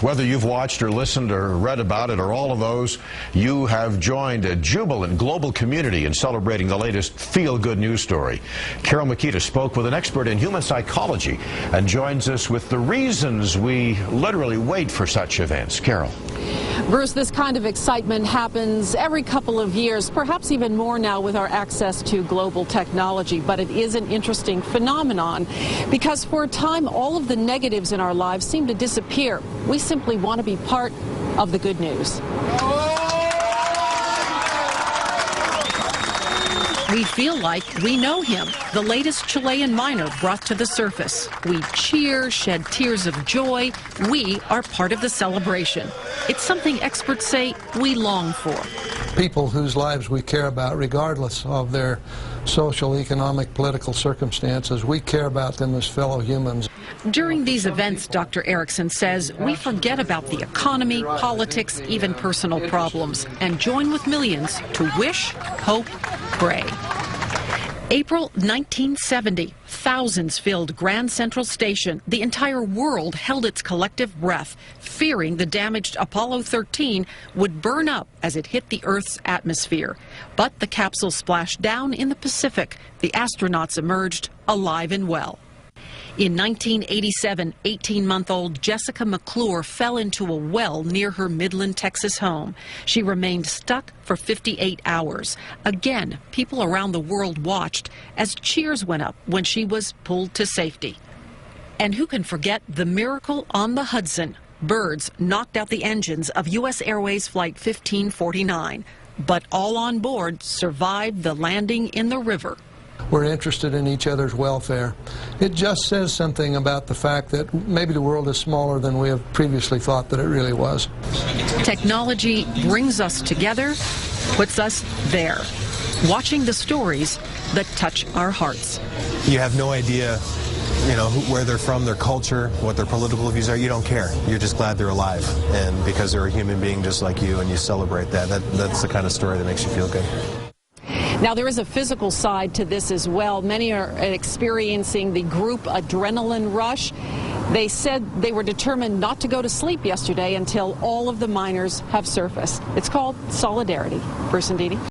Whether you've watched or listened or read about it or all of those, you have joined a jubilant global community in celebrating the latest feel-good news story. Carol Makita spoke with an expert in human psychology and joins us with the reasons we literally wait for such events. Carol. Bruce, this kind of excitement happens every couple of years, perhaps even more now with our access to global technology. But it is an interesting phenomenon because for a time, all of the negatives in our lives seem to disappear. We simply want to be part of the good news. We feel like we know him, the latest Chilean miner brought to the surface. We cheer, shed tears of joy. We are part of the celebration. It's something experts say we long for. People whose lives we care about, regardless of their social, economic, political circumstances, we care about them as fellow humans. During these events, Dr. Erickson says, we forget about the economy, politics, even personal problems, and join with millions to wish, hope, pray. April 1970, thousands filled Grand Central Station. The entire world held its collective breath, fearing the damaged Apollo 13 would burn up as it hit the Earth's atmosphere. But the capsule splashed down in the Pacific. The astronauts emerged alive and well. In 1987, 18-month-old Jessica McClure fell into a well near her Midland, Texas home. She remained stuck for 58 hours. Again, people around the world watched as cheers went up when she was pulled to safety. And who can forget the miracle on the Hudson? Birds knocked out the engines of U.S. Airways Flight 1549, but all on board survived the landing in the river. We're interested in each other's welfare. It just says something about the fact that maybe the world is smaller than we have previously thought that it really was. Technology brings us together, puts us there, watching the stories that touch our hearts. You have no idea, where they're from, their culture, what their political views are. You don't care. You're just glad they're alive, and because they're a human being just like you, and you celebrate that. That's the kind of story that makes you feel good. Now, there is a physical side to this as well. Many are experiencing the group adrenaline rush. They said they were determined not to go to sleep yesterday until all of the miners have surfaced. It's called solidarity. Bruce and Dee Dee.